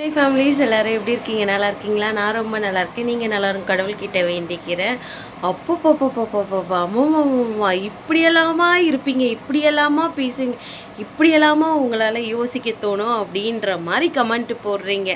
High families, எல்லோரும் எப்படி இருக்கீங்க? நல்லா இருக்கீங்களா? நான் ரொம்ப நல்லா இருக்கேன். நீங்கள் நல்லாரும் கடவுள்கிட்ட வேண்டிக்கிறேன். அப்பப்பப்பப்பப்பப்பா அம்மா இப்படியெல்லாமா இருப்பீங்க, இப்படியெல்லாமா பேசுவீங்க, இப்படியெல்லாமா உங்களால் யோசிக்க தோணும் அப்படின்ற மாதிரி கமெண்ட் போடுறீங்க.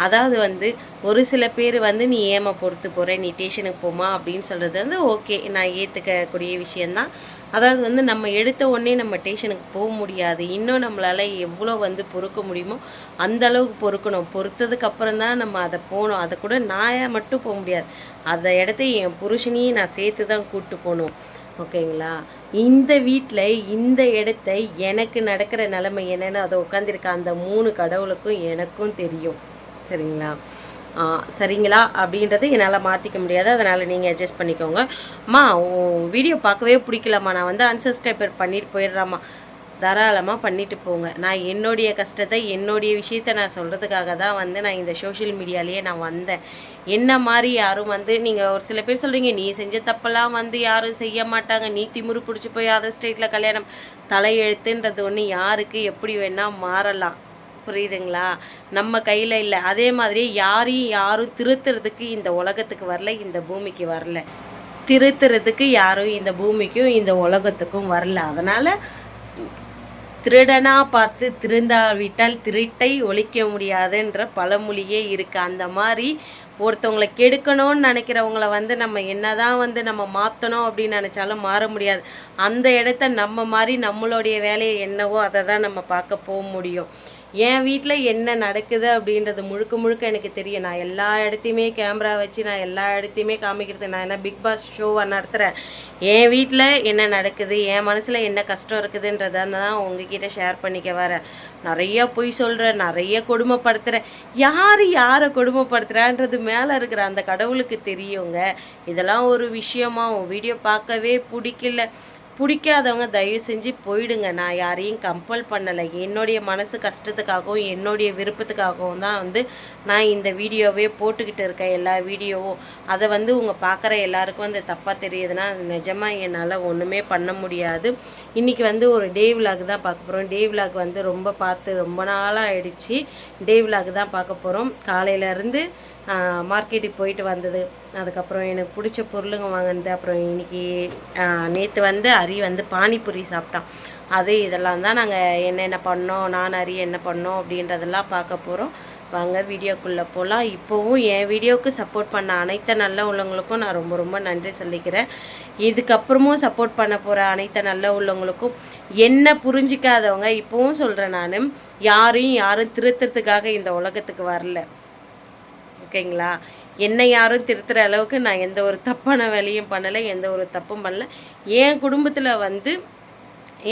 அதாவது ஒரு சில பேர் நீ ஏமா பொறுத்து போகிற, நீ டேஷனுக்கு போமா அப்படின்னு சொல்கிறது ஓகே, நான் ஏற்றுக்கக்கூடிய விஷயந்தான். அதாவது நம்ம எடுத்த உடனே நம்ம டேஷனுக்கு போக முடியாது. இன்னும் நம்மளால் எவ்வளோ பொறுக்க முடியுமோ அந்த அளவுக்கு பொறுக்கணும். பொறுத்ததுக்கு அப்புறம் தான் நம்ம அதை போகணும். அதை கூட நான் மட்டும் போக முடியாது. அந்த இடத்த என் புருஷனையும் நான் சேர்த்து தான் கூப்பிட்டு போகணும். ஓகேங்களா? இந்த வீட்டில் இந்த இடத்த எனக்கு நடக்கிற நிலைமை என்னென்னு அதை உட்காந்துருக்க அந்த 3 கடவுளுக்கும் எனக்கும் தெரியும். சரிங்களா? சரிங்களா அப்படின்றத என்னால் மாற்றிக்க முடியாது. அதனால் நீங்கள் அட்ஜஸ்ட் பண்ணிக்கோங்க. அம்மா, வீடியோ பார்க்கவே பிடிக்கலம்மா, நான் அன்சப்ஸ்கிரைபர் பண்ணிட்டு போயிடுறாம்மா. தாராளமாக பண்ணிட்டு போங்க. நான் என்னுடைய கஷ்டத்தை, என்னுடைய விஷயத்தை நான் சொல்கிறதுக்காக தான் நான் இந்த சோஷியல் மீடியாலேயே நான் வந்தேன். என்ன மாதிரி யாரும் நீங்கள் ஒரு சில பேர் சொல்கிறீங்க, நீ செஞ்ச தப்பெல்லாம் யாரும் செய்ய மாட்டாங்க, நீ திமுரு பிடிச்சி போய் அதர் ஸ்டேட்டில் கல்யாணம். தலையெழுத்துன்றது ஒன்று யாருக்கு எப்படி வேணால் மாறலாம். புரியுதுங்களா? நம்ம கையில் இல்லை. அதே மாதிரி யாரும் திருத்துறதுக்கு இந்த உலகத்துக்கு வரல, இந்த பூமிக்கு வரல. திருத்துறதுக்கு யாரும் இந்த பூமிக்கும் இந்த உலகத்துக்கும் வரல. அதனால் திருடனா பார்த்து திருந்தாவிட்டால் திருட்டை ஒழிக்க முடியாதுன்ற பழமொழியே இருக்குது. அந்த மாதிரி ஒருத்தவங்களை கெடுக்கணும்னு நினைக்கிறவங்கள நம்ம என்னதான் நம்ம மாற்றணும் அப்படின்னு நினச்சாலும் மாற முடியாது. அந்த இடத்த நம்ம மாதிரி நம்மளுடைய வேலையை என்னவோ அதை தான் நம்ம பார்க்க போக முடியும். என் வீட்டில் என்ன நடக்குது அப்படின்றது முழுக்க முழுக்க எனக்கு தெரியும். நான் எல்லா இடத்தையுமே கேமரா வச்சு நான் எல்லா இடத்தையுமே காமிக்கிறது. நான் என்ன பிக் பாஸ் ஷோவை நடத்துகிறேன். என் வீட்டில் என்ன நடக்குது, என் மனசில் என்ன கஷ்டம் இருக்குதுன்றதை தான் உங்ககிட்ட ஷேர் பண்ணிக்க வரேன். நிறைய பொய் சொல்கிறேன், நிறைய கொடுமைப்படுத்துகிறேன். யாரை கொடுமைப்படுத்துகிறான்றது மேலே இருக்கிற அந்த கடவுளுக்கு தெரியுங்க. இதெல்லாம் ஒரு விஷயமா உன் வீடியோ பார்க்கவே பிடிக்காதவங்க தயவு செஞ்சு போயிடுங்க. நான் யாரையும் கம்பல் பண்ணலை. என்னுடைய மனசு கஷ்டத்துக்காகவும் என்னுடைய விருப்பத்துக்காகவும் தான் நான் இந்த வீடியோவே போட்டுக்கிட்டு இருக்கேன். எல்லா வீடியோவும் அதை உங்கள் பார்க்குற எல்லாருக்கும் தப்பாக தெரியுதுன்னா நிஜமாக என்னால் ஒன்றுமே பண்ண முடியாது. இன்றைக்கி ஒரு டே விலாக் தான் பார்க்க போகிறோம். டே விலாக் ரொம்ப பார்த்து ரொம்ப நாளாக ஆயிடுச்சு. டே விலாக் தான் பார்க்க போகிறோம். காலையிலேருந்து மார்க்கெட்டுக்கு போயிட்டு வந்தது, அதுக்கப்புறம் எனக்கு பிடிச்ச பொருளுங்க வாங்கினது, அப்புறம் இன்றைக்கி நேற்று அரி பானிபூரி சாப்பிட்டான். அது இதெல்லாம் தான் நாங்கள் என்னென்ன பண்ணோம், நான் அரி என்ன பண்ணோம் அப்படின்றதெல்லாம் பார்க்க போகிறோம். வாங்க வீடியோக்குள்ளே போகலாம். இப்போவும் என் வீடியோவுக்கு சப்போர்ட் பண்ண அனைத்து நல்ல உள்ளவங்களுக்கும் நான் ரொம்ப ரொம்ப நன்றி சொல்லிக்கிறேன். இதுக்கப்புறமும் சப்போர்ட் பண்ண போகிற அனைத்து நல்ல உள்ளவங்களுக்கும், என்ன புரிஞ்சிக்காதவங்க இப்போவும் சொல்கிறேன், நான் யாரும் திருத்தறதுக்காக இந்த உலகத்துக்கு வரல. ஓகேங்களா? என்னை யாரும் திருத்துற அளவுக்கு நான் எந்த ஒரு தப்பான வேலையும் பண்ணலை, எந்த ஒரு தப்பும் பண்ணலை. என் குடும்பத்தில்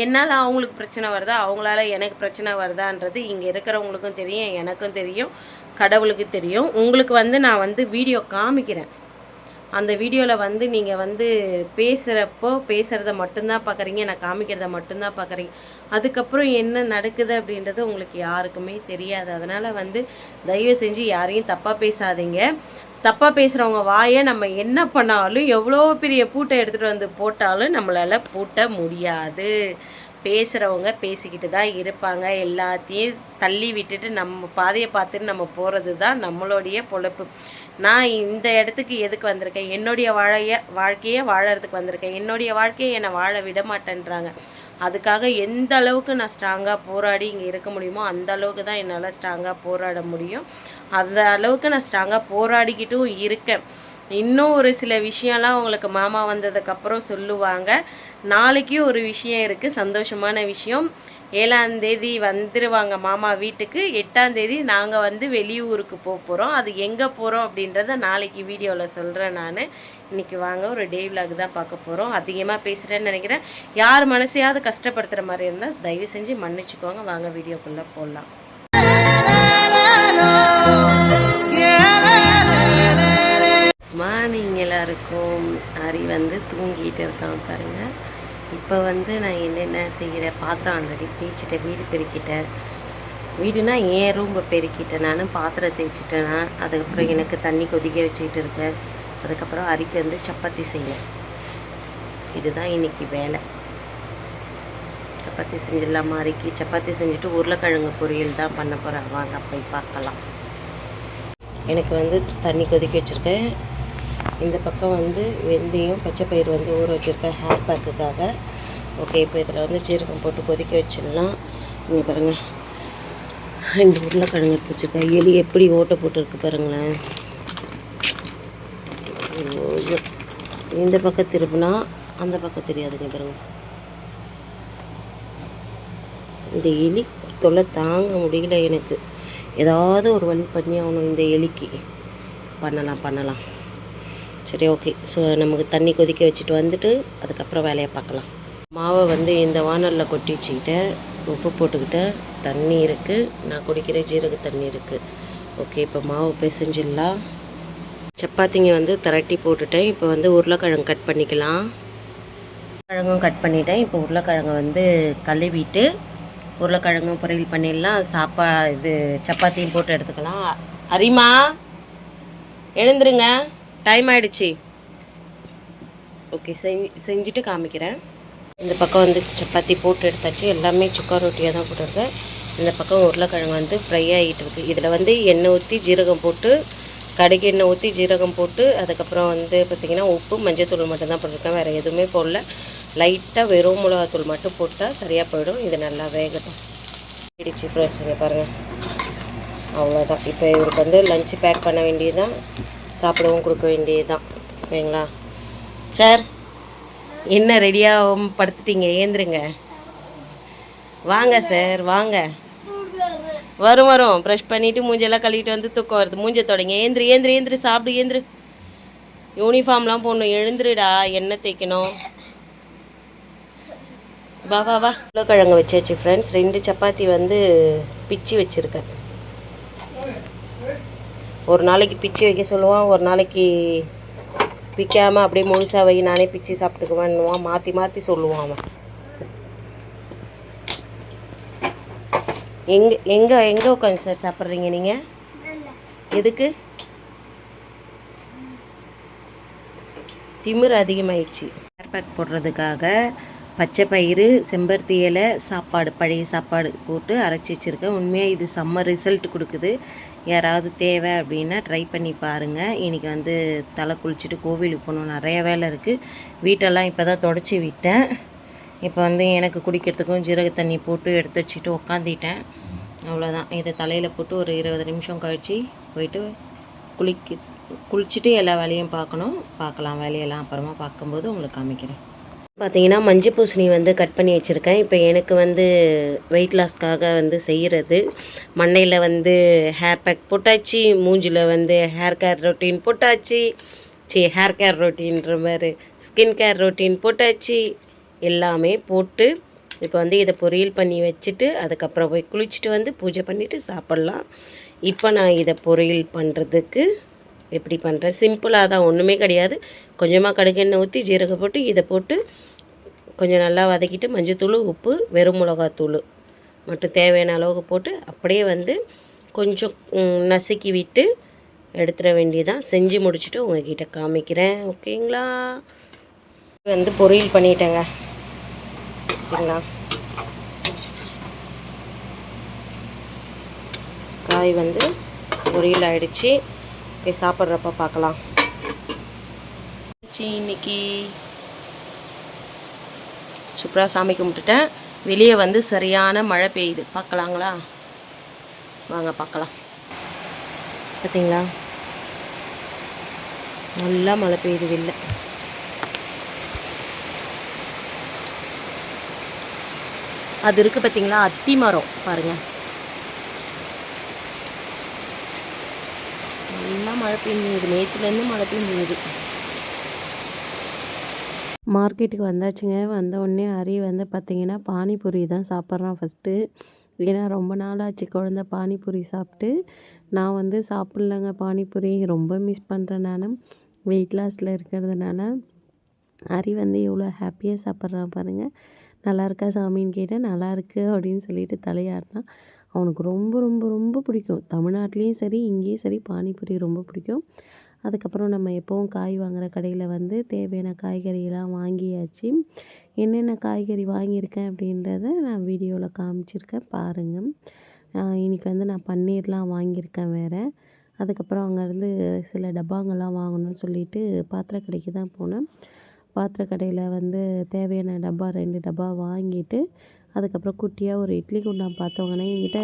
என்னால் அவங்களுக்கு பிரச்சனை வருதா, அவங்களால எனக்கு பிரச்சனை வருதான்றது இங்கே இருக்கிறவங்களுக்கும் தெரியும், எனக்கும் தெரியும், கடவுளுக்கு தெரியும். உங்களுக்கு நான் வீடியோ காமிக்கிறேன். அந்த வீடியோவில் நீங்கள் பேசுகிறப்போ பேசுகிறத மட்டும்தான் பார்க்குறீங்க, நான் காமிக்கிறத மட்டும்தான் பார்க்குறீங்க. அதுக்கப்புறம் என்ன நடக்குது அப்படின்றது உங்களுக்கு யாருக்குமே தெரியாது. அதனால் தயவு செஞ்சு யாரையும் தப்பாக பேசாதீங்க. தப்பாக பேசுகிறவங்க வாயை நம்ம என்ன பண்ணாலும், எவ்வளோ பெரிய பூட்டை எடுத்துகிட்டு போட்டாலும் நம்மளால் பூட்ட முடியாது. பேசுகிறவங்க பேசிக்கிட்டு தான் இருப்பாங்க. எல்லாத்தையும் தள்ளி விட்டுட்டு நம்ம பாதையை பார்த்துட்டு நம்ம போகிறது தான் நம்மளுடைய பொழப்பு. நான் இந்த இடத்துக்கு எதுக்கு வந்திருக்கேன்? என்னுடைய வாழ்க்கையை வாழறதுக்கு வந்திருக்கேன். என்னுடைய வாழ்க்கையை என்னை வாழ விட மாட்டேன்றாங்க. அதுக்காக எந்த அளவுக்கு நான் ஸ்ட்ராங்காக போராடி இங்கே இருக்க முடியுமோ அந்த அளவுக்கு தான் என்னால் ஸ்ட்ராங்காக போராட முடியும். அந்த அளவுக்கு நான் ஸ்ட்ராங்காக போராடிக்கிட்டும் இருக்கேன். இன்னும் ஒரு சில விஷயம்லாம் உங்களுக்கு மாமா வந்ததுக்கப்புறம் சொல்லுவாங்க. நாளைக்கு ஒரு விஷயம் இருக்குது, சந்தோஷமான விஷயம். 7ஆம் தேதி வந்துடுவாங்க மாமா வீட்டுக்கு. 8ஆம் தேதி நாங்கள் வெளியூருக்கு போகிறோம். அது எங்கே போகிறோம் அப்படின்றத நாளைக்கு வீடியோவில் சொல்கிறேன் நான். இன்றைக்கி வாங்க ஒரு டே விலாக் தான் பார்க்க போகிறோம். அதிகமாக பேசுகிறேன்னு நினைக்கிறேன். யார் மனசையாவது கஷ்டப்படுத்துகிற மாதிரி இருந்தால் தயவு செஞ்சு மன்னிச்சுக்கோங்க. வாங்க வீடியோக்குள்ளே போடலாம். மார்னிங் எல்லாருக்கும். அரி தூங்கிட்டு இருக்கான் பாருங்கள். இப்போ நான் என்னென்ன செய்கிறேன், பாத்திரம் ஆல்ரெடி தேய்ச்சிட்டேன், வீடு பெருக்கிட்டேன். வீடுனா என் ரூம்பை பெருக்கிட்டேன், நான் பாத்திரம் தேய்ச்சிட்டேன்னா. அதுக்கப்புறம் எனக்கு தண்ணி கொதிக்க வச்சுக்கிட்டு இருக்கேன். அதுக்கப்புறம் அரிக்கு சப்பாத்தி செய்யணும். இதுதான் இன்றைக்கி வேலை. சப்பாத்தி செஞ்சிடலாமா? அரிக்கு சப்பாத்தி செஞ்சுட்டு உருளைக்கிழங்கு பொரியல் தான் பண்ண போகிறேன். வாங்க போய் பார்க்கலாம். எனக்கு வந்து தண்ணி கொதிக்க வச்சுருக்கேன். இந்த பக்கம் வந்து வெந்தயம் பச்சை பயிறு வந்து ஊற வச்சுருக்கேன் ஹேர் பேக்குக்காக. ஓகே, இப்போ இதில் வந்து ஜீரகம் போட்டு கொதிக்க வச்சிடலாம். இங்கே பாருங்கள், இந்த உருளைக்கிழங்கு எடுத்து வச்சுருக்கேன். எலி எப்படி ஓட்டை போட்டுருக்கு பாருங்களேன். இந்த பக்கம் திரும்பினா அந்த பக்கம் தெரியாதுங்க பாருங்கள். இந்த எலி தொல்லை தாங்க முடியல எனக்கு. ஏதாவது ஒரு வழி பண்ணி ஆகணும் இந்த எலிக்கு. பண்ணலாம். சரி, ஓகே. ஸோ நமக்கு தண்ணி கொதிக்க வச்சுட்டு வந்துட்டு அதுக்கப்புறம் வேலையை பார்க்கலாம். மாவை வந்து இந்த வானலில் கொட்டி வச்சுக்கிட்டேன். உப்பு போட்டுக்கிட்டேன். தண்ணி இருக்குது, நான் குடிக்கிற ஜீரக தண்ணி இருக்குது. ஓகே, இப்போ மாவு பிசைஞ்சிடலாம். சப்பாத்திங்க வந்து திரட்டி போட்டுட்டேன். இப்போ வந்து உருளைக்கிழங்கு கட் பண்ணிக்கலாம். உருளைக்கிழங்கும் கட் பண்ணிட்டேன். இப்போ உருளைக்கிழங்கை வந்து கழுவிட்டு உருளைக்கிழங்கும் பொரியல் பண்ணிடலாம். இது சப்பாத்தியும் போட்டு எடுத்துக்கலாம். அரிமா எழுந்துருங்க, டைம் ஆகிடுச்சி. ஓகே, செஞ்சுட்டு காமிக்கிறேன். இந்த பக்கம் வந்து சப்பாத்தி போட்டு எடுத்தாச்சு. எல்லாமே சுக்கா ரொட்டியாக தான் போட்டுருக்கேன். இந்த பக்கம் உருளைக்கிழங்கு வந்து ஃப்ரை ஆகிட்டு இருக்குது. இதில் வந்து எண்ணெய் ஊற்றி ஜீரகம் போட்டு, கடுகு எண்ணெய் ஊற்றி ஜீரகம் போட்டு, அதுக்கப்புறம் வந்து பார்த்திங்கன்னா உப்பு மஞ்சள்தூள் மட்டும் தான் போட்டிருக்கேன். வேறு எதுவுமே போடல. லைட்டாக வெறும் மிளகாத்தூள் மட்டும் போட்டால் சரியாக போயிடும். இது நல்லா வேகட்டும். இடிச்சு ஃப்ரெண்ட்ஸுங்க பாருங்கள், அவ்வளோதான். இப்போ இவருக்கு வந்து லஞ்சு பேக் பண்ண வேண்டியது தான், சாப்பிடவும் கொடுக்க வேண்டியது தான். ஓகேங்களா சார்? என்ன ரெடியாக படுத்துட்டீங்க? ஏந்துருங்க, வாங்க சார், வாங்க. வரும். ப்ரஷ் பண்ணிவிட்டு மூஞ்செல்லாம் கழுவிட்டு வந்து தூக்கம் வருது. மூஞ்சை தொடங்க. ஏந்திரு சாப்பிடு. ஏந்திரு, யூனிஃபார்ம்லாம் போடணும். எழுந்துருடா, எண்ணெய் தேய்க்கணும். வா. உருளைக்கிழங்கு வச்சாச்சு ஃப்ரெண்ட்ஸ். 2 சப்பாத்தி வந்து பிச்சு வச்சுருக்கேன். ஒரு நாளைக்கு பிச்சு வைக்க சொல்லுவான், ஒரு நாளைக்கு பிக்காமல் அப்படியே முழுசாக வை, நானே பிச்சு சாப்பிட்டுக்குவேன்னுவான். மாற்றி சொல்லுவான் அவன். எங்கே உட்காந்து சார் சாப்பிட்றீங்க நீங்கள்? எதுக்கு? திமிர் அதிகமாகிடுச்சு. ஹேர் பேக் போடுறதுக்காக பச்சை பயிறு, செம்பருத்தி இலை, சாப்பாடு, பழைய சாப்பாடு போட்டு அரைச்சி வச்சுருக்கேன். உண்மையாக இது செம்ம ரிசல்ட் கொடுக்குது. யாராவது தேவை அப்படின்னா ட்ரை பண்ணி பாருங்கள். இன்றைக்கி வந்து தலை குளிச்சுட்டு கோவிலுக்கு போகணும். நிறைய வேலை இருக்குது. வீட்டெல்லாம் இப்போ தான் தொடச்சி விட்டேன். இப்போ வந்து எனக்கு குடிக்கிறதுக்கும் ஜீரக தண்ணி போட்டு எடுத்து வச்சுட்டு உக்காந்துட்டேன். அவ்வளோதான். இதை தலையில் போட்டு ஒரு 20 நிமிஷம் கழித்து போயிட்டு குளிச்சுட்டு எல்லா வேலையும் பார்க்கலாம். வேலையெல்லாம் அப்புறமா பார்க்கும்போது உங்களுக்கு காமிக்கிறேன். பார்த்தீங்கன்னா மஞ்சள் பூசணி வந்து கட் பண்ணி வச்சுருக்கேன். இப்போ எனக்கு வந்து வெயிட் லாஸ்க்காக வந்து செய்கிறது. மண்டையில் வந்து ஹேர் பேக் போட்டாச்சு, மூஞ்சில் வந்து ஹேர் கேர் ரொட்டீன் போட்டாச்சு. ஹேர் கேர் ரொட்டீன்ற மாதிரி ஸ்கின் கேர் ரொட்டீன் போட்டாச்சு. எல்லாமே போட்டு இப்போ வந்து இதை பொரியல் பண்ணி வச்சுட்டு அதுக்கப்புறம் போய் குளிச்சுட்டு வந்து பூஜை பண்ணிவிட்டு சாப்பிட்லாம். இப்போ நான் இதை பொரியல் பண்ணுறதுக்கு எப்படி பண்ணுறேன், சிம்பிளாக தான், ஒன்றுமே கிடையாது. கொஞ்சமாக கடுகெண்ணெய் ஊற்றி ஜீரகம் போட்டு இதை போட்டு கொஞ்சம் நல்லா வதக்கிட்டு மஞ்சத்தூள், உப்பு, வெறும் மிளகாத்தூள் மட்டும் தேவையான அளவுக்கு போட்டு அப்படியே வந்து கொஞ்சம் நசுக்கி விட்டு எடுத்துட வேண்டியதான். செஞ்சு முடிச்சுட்டு உங்கள்கிட்ட காமிக்கிறேன். ஓகேங்களா? வந்து பொரியல் பண்ணிட்டேங்க. ஓகேங்களா? காய் வந்து பொரியல் ஆகிடுச்சு. ஓகே, சாப்பிட்றப்ப பார்க்கலாம். இன்னைக்கு சூப்பராக சாமி கும்பிட்டுட்டேன். வெளியே வந்து சரியான மழை பெய்யுது. பார்க்கலாங்களா? வாங்க பார்க்கலாம். பார்த்தீங்களா, நல்லா மழை பெய்யுது வெளில. அது இருக்குது பார்த்தீங்களா, அத்தி மரம் பாருங்கள். நல்லா மழை பெய்யுது. நேற்றுலேருந்து மழை பெய்யுது. மார்க்கெட்டுக்கு வந்தாச்சுங்க. வந்த உடனே ஹரி வந்து பார்த்திங்கன்னா பானிபூரி தான் சாப்பிட்றான் ஃபஸ்ட்டு. ஏன்னா ரொம்ப நாள் ஆச்சு குழந்த பானிபூரி சாப்பிட்டு. நான் வந்து சாப்பிட்லங்க பானிபூரி. ரொம்ப மிஸ் பண்ணுறேன் நான், வெயிட் லாஸில் இருக்கிறதுனால. ஹரி வந்து எவ்வளோ ஹாப்பியாக சாப்பிட்றான் பாருங்கள். நல்லா இருக்கா சாமின்னு கேட்டேன். நல்லா இருக்குது அப்படின்னு சொல்லிட்டு தலையாட்டினான். அவனுக்கு ரொம்ப ரொம்ப ரொம்ப பிடிக்கும். தமிழ்நாட்டிலையும் சரி இங்கேயும் சரி பானிபூரி ரொம்ப பிடிக்கும். அதுக்கப்புறம் நம்ம எப்போவும் காய் வாங்குகிற கடையில் வந்து தேவையான காய்கறியெல்லாம் வாங்கியாச்சு. என்னென்ன காய்கறி வாங்கியிருக்கேன் அப்படின்றத நான் வீடியோவில் காமிச்சிருக்கேன் பாருங்கள். இன்றைக்கி வந்து நான் பன்னீர்லாம் வாங்கியிருக்கேன் வேறு. அதுக்கப்புறம் அங்கேருந்து சில டப்பாங்கள்லாம் வாங்கணும்னு சொல்லிட்டு பாத்திர கடைக்கு தான் போனேன். பாத்திர கடையில் வந்து தேவையான டப்பா 2 டப்பா வாங்கிட்டு அதுக்கப்புறம் குட்டியாக ஒரு இட்லி குண்டான் பார்த்தவங்கன்னா என்கிட்ட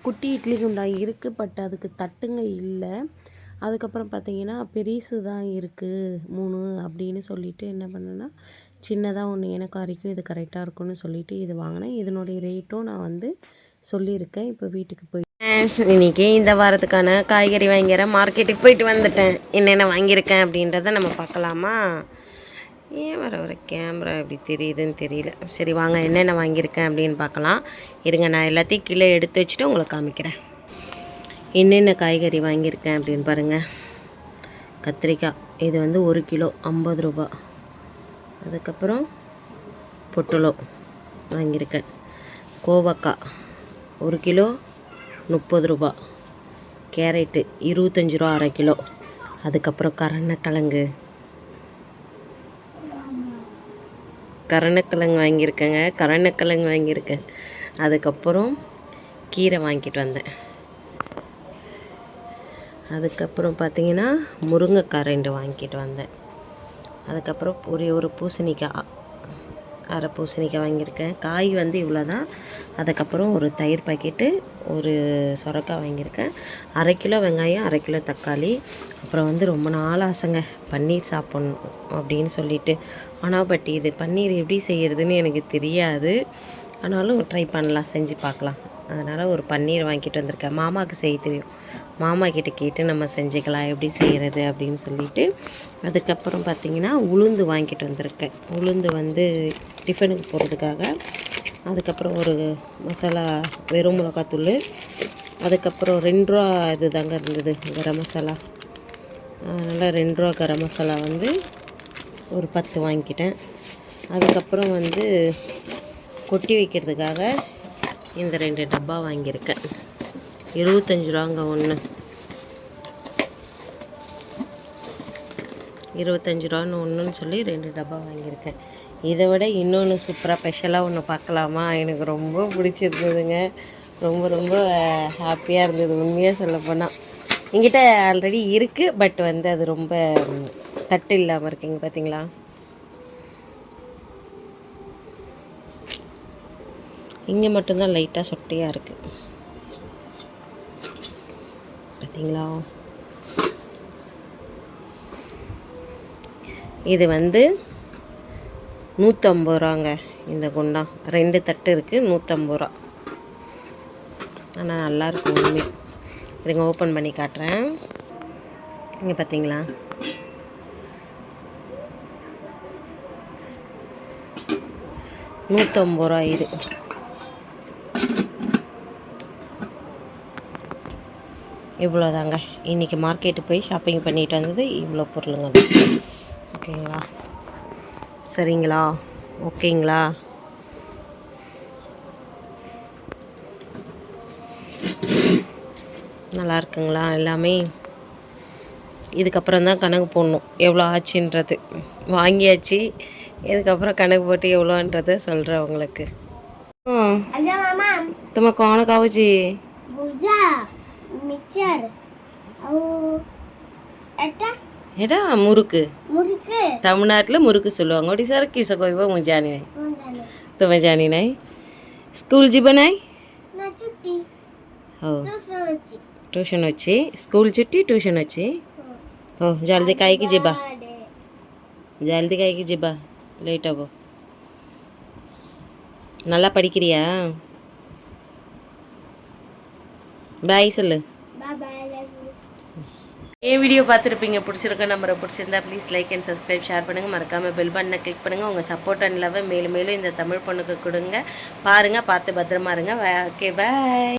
குட்டி இட்லி குண்டான் இருக்குது, பட் அதுக்கு தட்டுங்க இல்லை. அதுக்கப்புறம் பார்த்தீங்கன்னா பெரிசு தான் இருக்குது 3 அப்படின்னு சொல்லிட்டு என்ன பண்ணேன்னா சின்னதாக ஒன்று எனக்கு வரைக்கும் இது கரெக்டாக இருக்கும்னு சொல்லிட்டு இது வாங்கினேன். இதனுடைய ரேட்டும் நான் வந்து சொல்லியிருக்கேன். இப்போ வீட்டுக்கு போய் இன்றைக்கி இந்த வாரத்துக்கான காய்கறி வாங்கிறேன். மார்க்கெட்டுக்கு போயிட்டு வந்துட்டேன். என்னென்ன வாங்கியிருக்கேன் அப்படின்றத நம்ம பார்க்கலாமா? ஏன் வர கேமரா எப்படி தெரியுதுன்னு தெரியல. சரி வாங்க என்னென்ன வாங்கியிருக்கேன் அப்படின்னு பார்க்கலாம். இருங்க, நான் எல்லாத்தையும் கீழே எடுத்து வச்சுட்டு உங்களுக்கு காமிக்கிறேன். என்னென்ன காய்கறி வாங்கியிருக்கேன் அப்படின்னு பாருங்கள். கத்திரிக்காய் இது வந்து 1 கிலோ 50 ரூபா. அதுக்கப்புறம் பொட்டலோ வாங்கியிருக்கேன். கோவக்காய் 1 கிலோ 30 ரூபா. கேரட்டு 25 ரூபா 1/2 கிலோ. அதுக்கப்புறம் கருணக்கிழங்கு வாங்கியிருக்கேன். அதுக்கப்புறம் கீரை வாங்கிட்டு வந்தேன். அதுக்கப்புறம் பார்த்திங்கன்னா முருங்கைக்காய் 2 வாங்கிட்டு வந்தேன். அதுக்கப்புறம் ஒரு பூசணிக்காய், அரை பூசணிக்காய் வாங்கியிருக்கேன். காய் வந்து இவ்வளோ தான். அதுக்கப்புறம் ஒரு தயிர் பாக்கெட்டு, ஒரு சொரக்காய் வாங்கியிருக்கேன். 1/2 கிலோ வெங்காயம், 1/2 கிலோ தக்காளி. அப்புறம் வந்து ரொம்ப நாள் ஆசைங்க பன்னீர் சாப்பிட்ணும் அப்படின்னு சொல்லிட்டு. ஆனால் பட் இது பன்னீர் எப்படி செய்கிறதுன்னு எனக்கு தெரியாது. ஆனாலும் ட்ரை பண்ணலாம், செஞ்சு பார்க்கலாம். அதனால் ஒரு பன்னீர் வாங்கிட்டு வந்திருக்கேன். மாமாவுக்கு செய்ய தெரியும். மாமா கிட்ட கேட்டு நம்ம செஞ்சுக்கலாம் எப்படி செய்கிறது அப்படின்னு சொல்லிட்டு. அதுக்கப்புறம் பார்த்திங்கன்னா உளுந்து வாங்கிட்டு வந்திருக்கேன். உளுந்து வந்து டிஃபனுக்கு போடுறதுக்காக. அதுக்கப்புறம் ஒரு மசாலா வெறும் மிளகாத்தூள். அதுக்கப்புறம் 2 ரூபா இது தாங்க இருந்தது கரம் மசாலா. அதனால் 2 ரூபா கரம் மசாலா வந்து ஒரு 10 வாங்கிக்கிட்டேன். அதுக்கப்புறம் வந்து கொட்டி வைக்கிறதுக்காக இந்த 2 டப்பா வாங்கியிருக்கேன். 25 ரூபாங்க ஒன்று. 25 ரூபான்னு ஒன்றுன்னு சொல்லி 2 டப்பா வாங்கியிருக்கேன். இதை விட இன்னொன்று சூப்பராக ஸ்பெஷலாக ஒன்று பார்க்கலாமா? எனக்கு ரொம்ப பிடிச்சிருந்ததுங்க. ரொம்ப ரொம்ப ஹாப்பியாக இருந்தது உண்மையாக சொல்லப்போனால். என்கிட்ட ஆல்ரெடி இருக்குது, பட் வந்து அது ரொம்ப தட்டு இல்லாமல் இருக்குங்க. பார்த்தீங்களா? இங்கே மட்டும்தான் லைட்டாக சொட்டையாக இருக்குது. பார்த்தீங்களா? இது வந்து 150 ரூபாங்க இந்த குண்டா. 2 தட்டு இருக்குது, 150 ரூபா. ஆனால் நல்லாயிருக்கும் உண்மை. இதுங்க ஓப்பன் பண்ணி காட்டுறேன். இங்கே பார்த்தீங்களா? $150 இது. இவ்வளோதாங்க. இன்றைக்கி மார்க்கெட்டு போய் ஷாப்பிங் பண்ணிட்டு வந்தது இவ்வளோ பொருளுங்க அது. ஓகேங்களா? சரிங்களா? ஓகேங்களா? நல்லா இருக்குங்களா எல்லாமே? இதுக்கப்புறம் தான் கணக்கு போடணும் எவ்வளோ ஆச்சுன்றது. வாங்கியாச்சு, இதுக்கப்புறம் கணக்கு போட்டு எவ்வளோன்றதை சொல்கிறேன் உங்களுக்கு. तुम्हें कौन खाओ भुजा मिक्सचर एटा मुरुक तमिलनाडु मुरुक சொல்லுவாங்க. ओडिशा किसे कहबो मु जानी नहीं. तुम्हें जानी नहीं? स्कूल जीवन नहीं ना छुट्टी हो ट्यूशन अच्छी स्कूल छुट्टी ट्यूशन अच्छी हो जल्दी काई की जिबा लेट आबो. நல்லா படிக்கிறியா? பாய் சொல்லு. என் வீடியோ பார்த்துருப்பீங்க, பிடிச்சிருக்க நம்பரை பிடிச்சிருந்தா please like and subscribe, share பண்ணுங்கள். மறக்காமல் பெல் பட்டனை கிளிக் பண்ணுங்கள். உங்கள் சப்போர்ட் அண்ட் லவ்வை மேலும் மேலும் இந்த தமிழ் பொண்ணுக்கு கொடுங்க. பாருங்கள், பார்த்து பத்திரமா இருங்க. Okay bye.